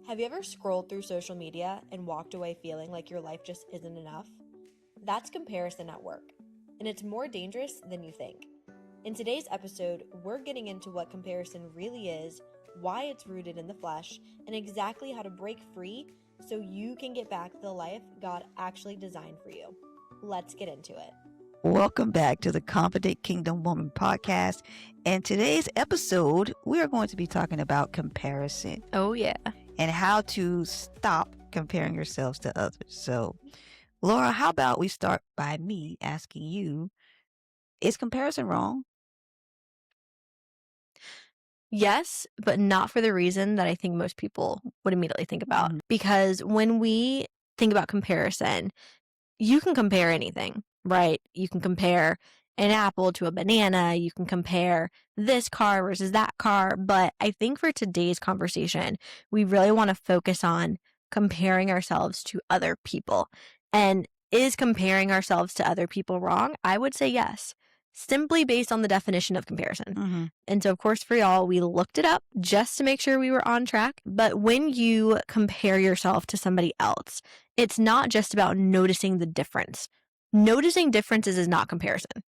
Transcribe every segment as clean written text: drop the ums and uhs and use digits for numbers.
Have you ever scrolled through social media and walked away feeling like your life just isn't enough? That's comparison at work, and it's more dangerous than you think. In today's episode, we're getting into what comparison really is, why it's rooted in the flesh, and exactly how to break free so you can get back to the life God actually designed for you. Let's get into it. Welcome back to the Confident Kingdom Woman podcast. And today's episode, we are going to be talking about comparison. Oh, yeah. And how to stop comparing yourselves to others. So, Laura, how about we start by me asking you, is comparison wrong? Yes, but not for the reason that I think most people would immediately think about. Mhm. Because when we think about comparison, you can compare anything, right? You can compare an apple to a banana. You can compare this car versus that car. But I think for today's conversation, we really want to focus on comparing ourselves to other people. And is comparing ourselves to other people wrong? I would say yes, simply based on the definition of comparison. Mm-hmm. And so, of course, for y'all, we looked it up just to make sure we were on track. But when you compare yourself to somebody else, it's not just about noticing the difference. Noticing differences is not comparison.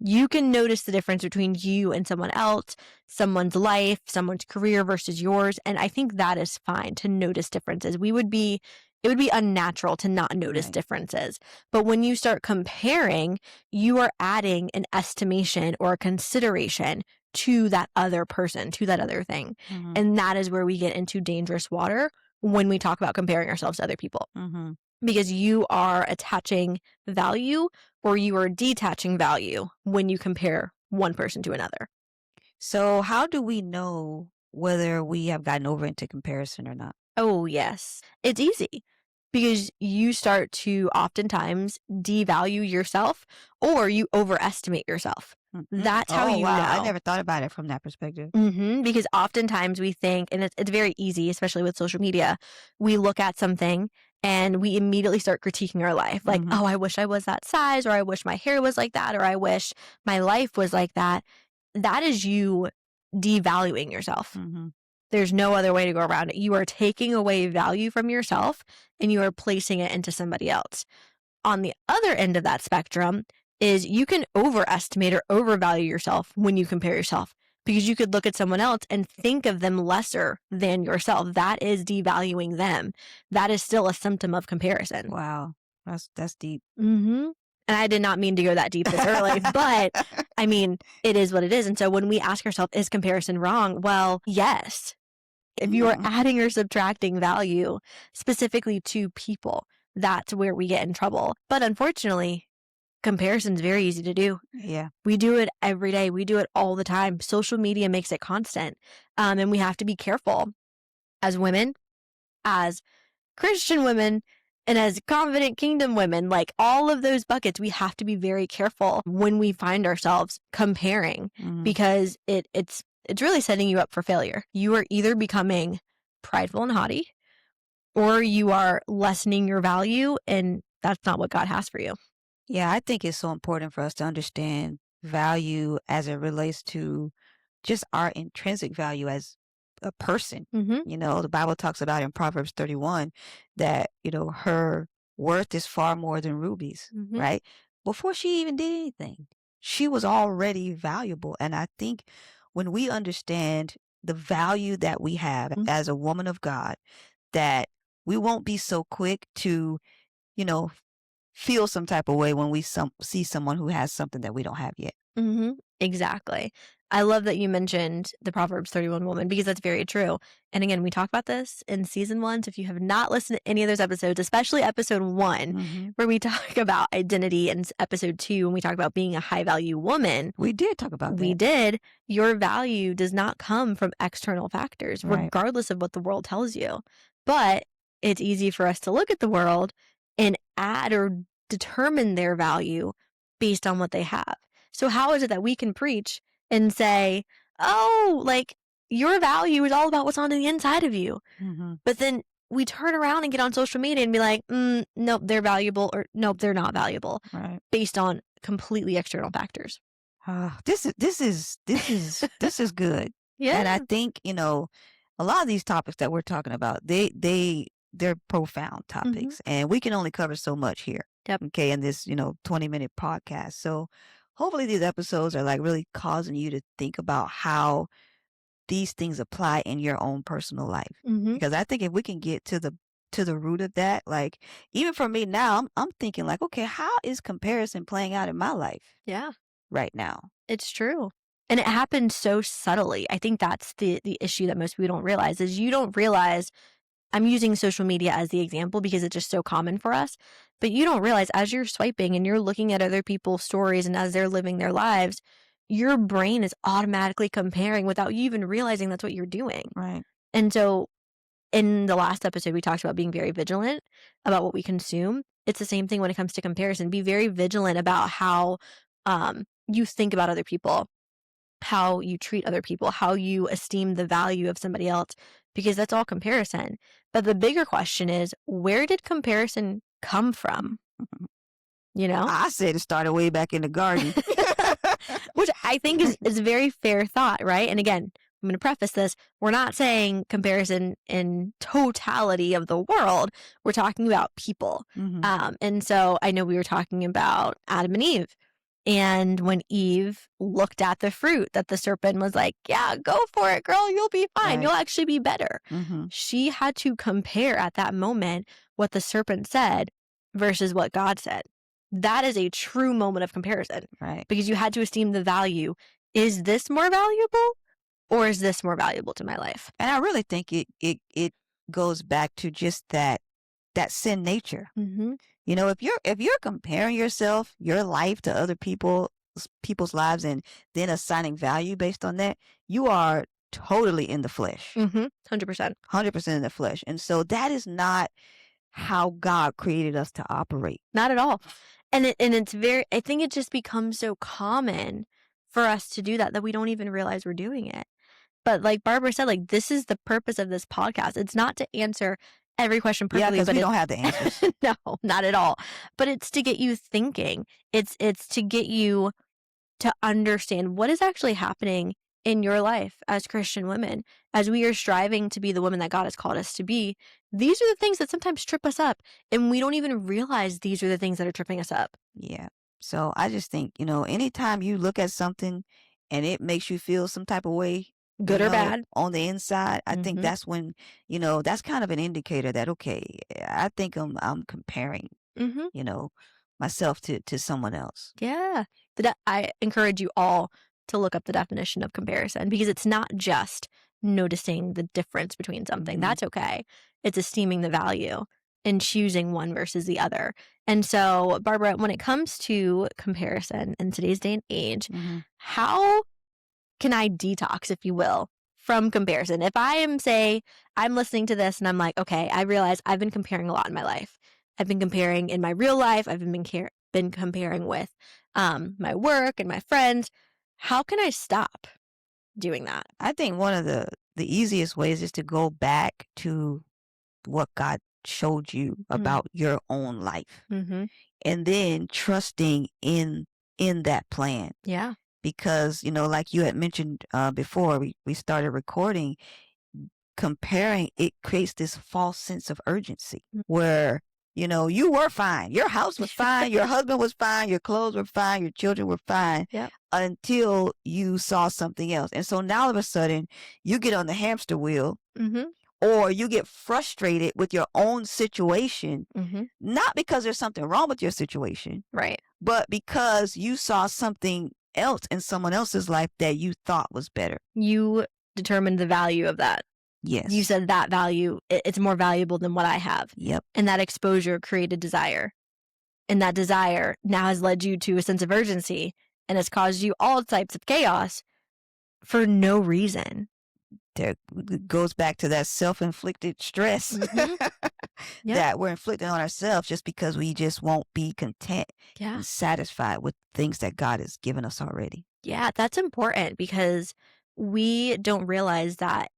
You can notice the difference between you and someone else, someone's life, someone's career versus yours. And I think that is fine to notice differences. It would be unnatural to not notice Right. differences. But when you start comparing, you are adding an estimation or a consideration to that other person, to that other thing. Mm-hmm. And that is where we get into dangerous water when we talk about comparing ourselves to other people. Mm-hmm. Because you are attaching value or you are detaching value when you compare one person to another. So, how do we know whether we have gotten over into comparison or not? Oh, yes. It's easy because you start to oftentimes devalue yourself or you overestimate yourself. Mm-hmm. That's how you know. I never thought about it from that perspective. Because oftentimes we think, and it's very easy, especially with social media, we look at something and we immediately start critiquing our life. Like, Mhm. oh, I wish I was that size, or I wish my hair was like that, or I wish my life was like that. That is you devaluing yourself. Mm-hmm. There's no other way to go around it. You are taking away value from yourself and you are placing it into somebody else. On the other end of that spectrum is you can overestimate or overvalue yourself when you compare yourself, because you could look at someone else and think of them lesser than yourself. That is devaluing them. That is still a symptom of comparison. Wow, that's deep. And I did not mean to go that deep this early, but I mean, it is what it is. And so when we ask ourselves, is comparison wrong? Well, yes. If you are adding or subtracting value specifically to people, that's where we get in trouble. But unfortunately, comparison is very easy to do. Yeah. We do it every day. We do it all the time. Social media makes it constant. And we have to be careful as women, as Christian women, and as confident kingdom women. Like all of those buckets, we have to be very careful when we find ourselves comparing, Mhm. because it's really setting you up for failure. You are either becoming prideful and haughty, or you are lessening your value, and that's not what God has for you. Yeah, I think it's so important for us to understand value as it relates to just our intrinsic value as a person. Mm-hmm. You know, the Bible talks about in Proverbs 31 that, her worth is far more than rubies, Mhm. right? Before she even did anything, she was already valuable. And I think when we understand the value that we have Mhm. as a woman of God, that we won't be so quick to, feel some type of way when we see someone who has something that we don't have yet. Mm-hmm. Exactly. I love that you mentioned the Proverbs 31 woman, because that's very true. And again, we talked about this in season 1. So if you have not listened to any of those episodes, especially episode 1, Mhm. where we talk about identity, and episode 2, when we talk about being a high value woman, We did talk about that. we did. Your value does not come from external factors, Right. regardless of what the world tells you. But it's easy for us to look at the world and add or determine their value based on what they have. So how is it that we can preach and say, oh, like your value is all about what's on the inside of you? Mhm. But then we turn around and get on social media and be like, nope, they're valuable, or nope, they're not valuable, Right. based on completely external factors. This is good. Yeah. And I think, a lot of these topics that we're talking about, they're profound topics, and we can only cover so much here. Yep. Okay, in this 20-minute podcast. So hopefully these episodes are like really causing you to think about how these things apply in your own personal life. Because I think if we can get to the root of that, like even for me now, I'm thinking like, okay, how is comparison playing out in my life Yeah, right now? it's true. And it happens so subtly. I think that's the issue that most people don't realize is you don't realize. I'm using social media as the example because it's just so common for us. But you don't realize as you're swiping and you're looking at other people's stories and as they're living their lives, your brain is automatically comparing without you even realizing that's what you're doing. Right. And so in the last episode, we talked about being very vigilant about what we consume. It's the same thing when it comes to comparison. Be very vigilant about how you think about other people, how you treat other people, how you esteem the value of somebody else, because that's all comparison. But the bigger question is, where did comparison come from? You know? I said it started way back in the garden. Which I think is a very fair thought, right? And again, I'm going to preface this. We're not saying comparison in totality of the world. We're talking about people. And so I know we were talking about Adam and Eve. And when Eve looked at the fruit that the serpent was like, yeah, go for it, girl. You'll be fine. Right. You'll actually be better. She had to compare at that moment what the serpent said versus what God said. That is a true moment of comparison. Right. Because you had to esteem the value. Is this more valuable or is this more valuable to my life? And I really think it goes back to just that sin nature. You know, if you're comparing your life to other people's lives and then assigning value based on that, you are totally in the flesh. 100%. 100% in the flesh. And so that is not how God created us to operate. Not at all. And it's I think it just becomes so common for us to do that we don't even realize we're doing it. But like Barbara said, like this is the purpose of this podcast. It's not to answer every question perfectly. Yeah, because we don't have the answers. No, not at all. But it's to get you thinking. It's to get you to understand what is actually happening in your life as Christian women, as we are striving to be the women that God has called us to be. These are the things that sometimes trip us up, and we don't even realize these are the things that are tripping us up. Yeah. So I just think, anytime you look at something and it makes you feel some type of way, good or bad, on the inside, I think that's when, that's kind of an indicator that, okay, I think I'm comparing, myself to someone else. Yeah. I encourage you all to look up the definition of comparison, because it's not just noticing the difference between something. That's okay. It's esteeming the value and choosing one versus the other. And so, Barbara, when it comes to comparison in today's day and age, how can I detox, if you will, from comparison? If I am, say, I'm listening to this and I'm like, okay, I realize I've been comparing a lot in my life. I've been comparing in my real life. I've been comparing with my work and my friends. How can I stop doing that? I think one of the easiest ways is to go back to what God showed you about your own life, and then trusting in that plan. Yeah. Because, like you had mentioned before we started recording, comparing, it creates this false sense of urgency where, you were fine. Your house was fine. Your husband was fine. Your clothes were fine. Your children were fine until you saw something else. And so now all of a sudden you get on the hamster wheel or you get frustrated with your own situation, not because there's something wrong with your situation, right? But because you saw something else in someone else's life that you thought was better. You determined the value of that. Yes. You said that value, it's more valuable than what I have. Yep. And that exposure created desire. And that desire now has led you to a sense of urgency and has caused you all types of chaos for no reason. There goes back to that self-inflicted stress that we're inflicting on ourselves just because we just won't be content and satisfied with things that God has given us already. Yeah, that's important because we don't realize that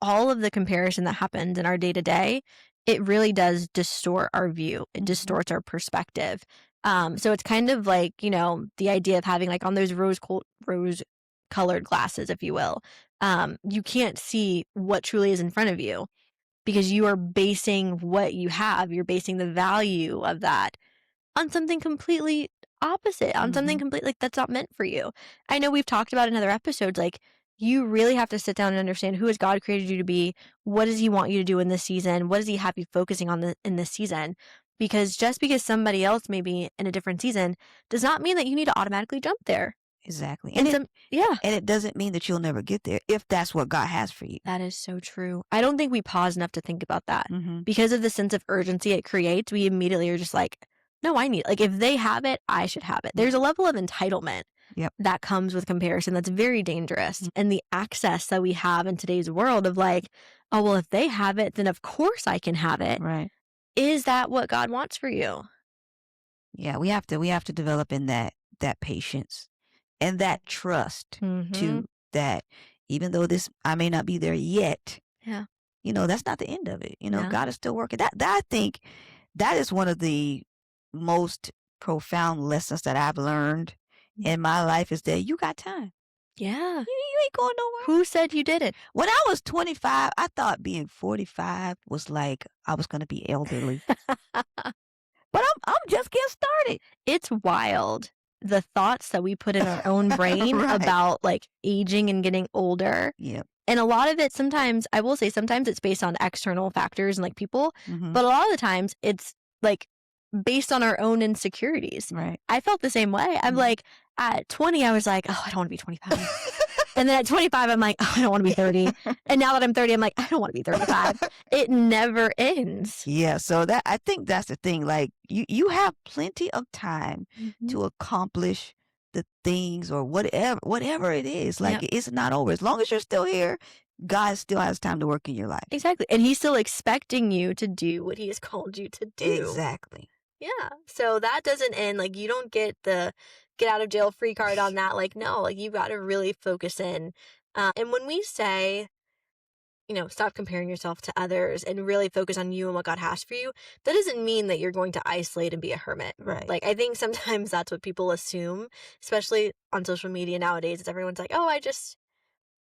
all of the comparison that happens in our day-to-day, it really does distort our view. It distorts our perspective. So it's kind of like, the idea of having like on those rose-colored glasses, if you will, you can't see what truly is in front of you because you are basing what you have, you're basing the value of that on something completely opposite, on something completely like that's not meant for you. I know we've talked about in other episodes, like you really have to sit down and understand who has God created you to be, what does he want you to do in this season, what does he have you focusing on in this season? Because just because somebody else may be in a different season does not mean that you need to automatically jump there. Exactly. And And it doesn't mean that you'll never get there if that's what God has for you. That is so true. I don't think we pause enough to think about that. Mm-hmm. Because of the sense of urgency it creates, we immediately are just like, no, I need, like, if they have it, I should have it. There's a level of entitlement that comes with comparison that's very dangerous. Mm-hmm. And the access that we have in today's world of like, oh, well, if they have it, then of course I can have it. Right. Is that what God wants for you? Yeah, we have to develop in that patience and that trust to that even though I may not be there yet. Yeah. That's not the end of it. No. God is still working. That I think that is one of the most profound lessons that I've learned in my life is that you got time. Yeah. You ain't going nowhere. Who said you did it? When I was 25, I thought being 45 was like I was going to be elderly. But I'm just getting started. It's wild. The thoughts that we put in our own brain Right. about like aging and getting older. Yeah. And a lot of it sometimes, I will say sometimes it's based on external factors and like people, Mm-hmm. but a lot of the times it's like based on our own insecurities. Right. I felt the same way. I'm like at 20, I was like, oh, I don't want to be 25. And then at 25, I'm like, oh, I don't want to be 30. And now that I'm 30, I'm like, I don't want to be 35. It never ends. Yeah. So I think that's the thing. Like you have plenty of time to accomplish the things or whatever it is. Like it's not over. As long as you're still here, God still has time to work in your life. Exactly. And he's still expecting you to do what he has called you to do. Exactly. Yeah. So that doesn't end. Like you don't get the get out of jail free card on that. Like, no, like you've got to really focus in. And when we say, stop comparing yourself to others and really focus on you and what God has for you, that doesn't mean that you're going to isolate and be a hermit. Right. Like, I think sometimes that's what people assume, especially on social media nowadays. Is everyone's like, oh,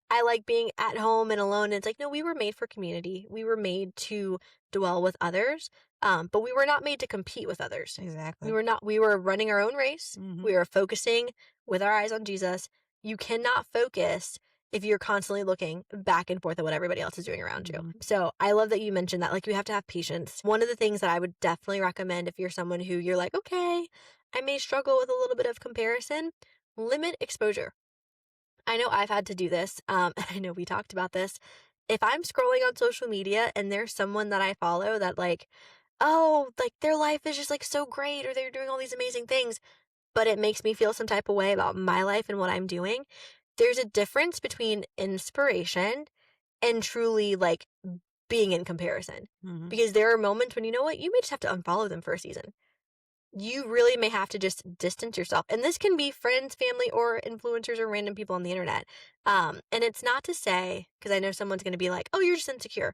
I like being at home and alone. And it's like, no, we were made for community. We were made to dwell with others. But we were not made to compete with others. Exactly. We were running our own race. Mm-hmm. We were focusing with our eyes on Jesus. You cannot focus if you're constantly looking back and forth at what everybody else is doing around you. So I love that you mentioned that. Like, you have to have patience. One of the things that I would definitely recommend if you're someone who you're like, okay, I may struggle with a little bit of comparison, limit exposure. I know I've had to do this. I know we talked about this. If I'm scrolling on social media and there's someone that I follow that like, oh, like their life is just like so great or they're doing all these amazing things, but it makes me feel some type of way about my life and what I'm doing. There's a difference between inspiration and truly like being in comparison. Because there are moments when, you know what, you may just have to unfollow them for a season. You really may have to just distance yourself. And this can be friends, family, or influencers or random people on the internet. And it's not to say, because I know someone's going to be like, oh, you're just insecure.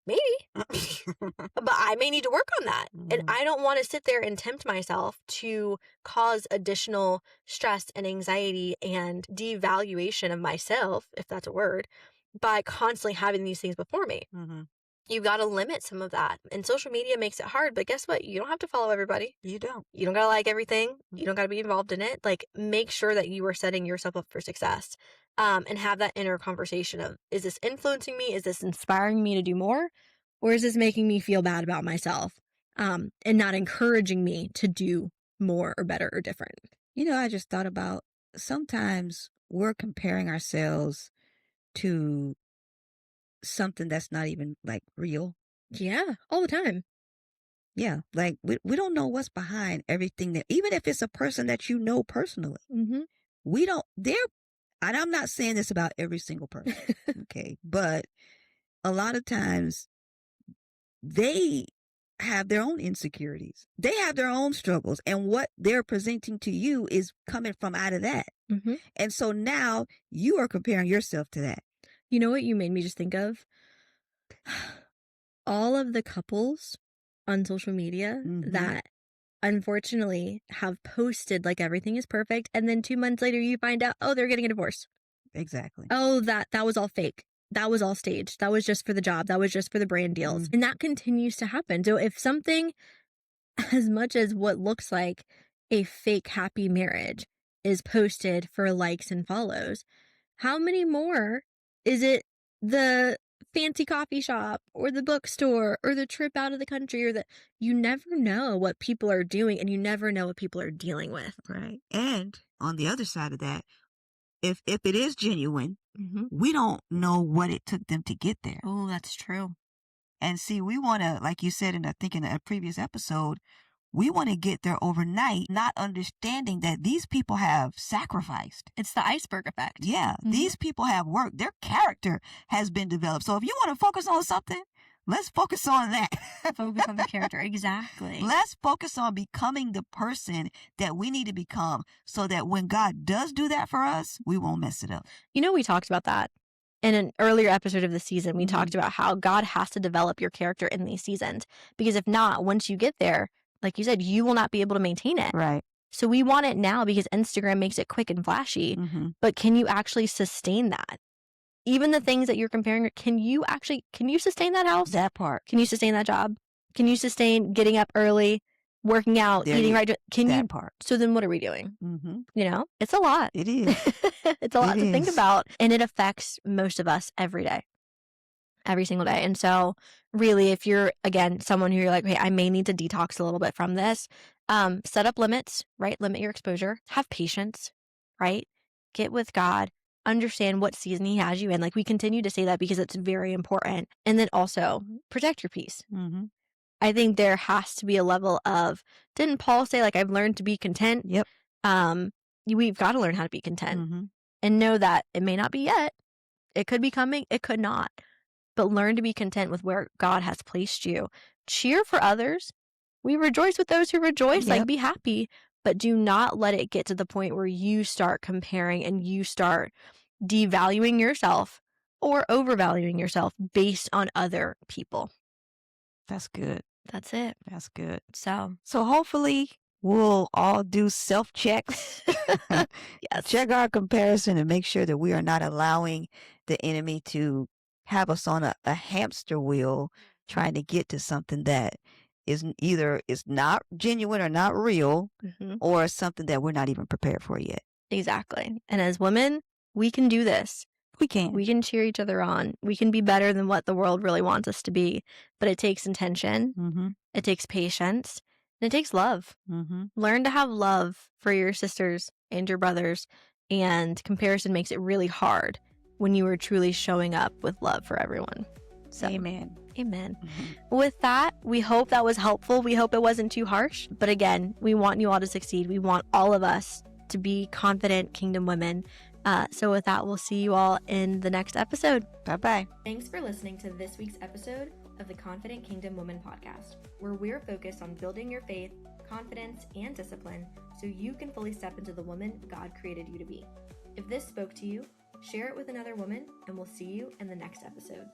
Maybe. But I may need to work on that. And I don't want to sit there and tempt myself to cause additional stress and anxiety and devaluation of myself, if that's a word, by constantly having these things before me. You've got to limit some of that. And social media makes it hard, but guess what? You don't have to follow everybody. You don't. You don't got to like everything. You don't got to be involved in it. Like, make sure that you are setting yourself up for success. And have that inner conversation of, is this influencing me? Is this inspiring me to do more? Or is this making me feel bad about myself? And not encouraging me to do more or better or different. I just thought about sometimes we're comparing ourselves to something that's not even like real. Yeah, all the time. Yeah, like we don't know what's behind everything that, even if it's a person that you know personally, we don't, and I'm not saying this about every single person, okay, but a lot of times they have their own insecurities. They have their own struggles, and what they're presenting to you is coming from out of that. And so now you are comparing yourself to that. You know what you made me just think of? All of the couples on social media that unfortunately have posted like everything is perfect, and then 2 months later you find out, oh, they're getting a divorce. Exactly. Oh, that was all fake. That was all staged. That was just for the job. That was just for the brand deals. And that continues to happen. So if something as much as what looks like a fake happy marriage is posted for likes and follows, how many more is it the fancy coffee shop or the bookstore or the trip out of the country or you never know what people are doing and you never know what people are dealing with. Right. And on the other side of that, if it is genuine, Mm-hmm. we don't know what it took them to get there. Oh, that's true. And see, we want to, like you said, I think in a previous episode, we want to get there overnight, not understanding that these people have sacrificed. It's the iceberg effect. Yeah, Mhm. These people have worked. Their character has been developed. So if you want to focus on something, let's focus on that. Focus on the character. Exactly. Let's focus on becoming the person that we need to become so that when God does do that for us, we won't mess it up. You know, we talked about that in an earlier episode of the season. We Mhm. talked about how God has to develop your character in these seasons, because if not, once you get there, like you said, you will not be able to maintain it. Right. So we want it now because Instagram makes it quick and flashy, but can you actually sustain that? Even the things that you're comparing, can you sustain that house? That part. Can you sustain that job? Can you sustain getting up early, working out, There eating you- right? Can that you? part. So then what are we doing? Mm-hmm. You know, it's a lot. It is. It's a lot It to think is. about, and it affects most of us every day, every single day. And so really, if you're, again, someone who you're like, hey, I may need to detox a little bit from this, set up limits, right? Limit your exposure, have patience, right? Get with God, understand what season he has you in. Like, we continue to say that because it's very important. And then also protect your peace. Mm-hmm. I think there has to be a level of, didn't Paul say, like, I've learned to be content? Yep. We've got to learn how to be content. Mm-hmm. And know that it may not be yet. It could be coming. It could not. But learn to be content with where God has placed you. Cheer for others. We rejoice with those who rejoice. Like, Yep. be happy. But do not let it get to the point where you start comparing and you start devaluing yourself or overvaluing yourself based on other people. That's good. That's it. That's good. So, So hopefully we'll all do self-checks. yes. Check our comparison and make sure that we are not allowing the enemy to have us on a hamster wheel trying to get to something that is either is not genuine or not real, Mhm. or something that we're not even prepared for yet. Exactly. And as women, we can do this. We can. We can cheer each other on. We can be better than what the world really wants us to be. But it takes intention. Mm-hmm. It takes patience. And it takes love. Mm-hmm. Learn to have love for your sisters and your brothers. And comparison makes it really hard when you are truly showing up with love for everyone. So, Amen. Amen. Mm-hmm. With that, we hope that was helpful. We hope it wasn't too harsh. But again, we want you all to succeed. We want all of us to be confident kingdom women. So with that, we'll see you all in the next episode. Bye-bye. Thanks for listening to this week's episode of the Confident Kingdom Woman podcast, where we're focused on building your faith, confidence, and discipline so you can fully step into the woman God created you to be. If this spoke to you, share it with another woman, and we'll see you in the next episode.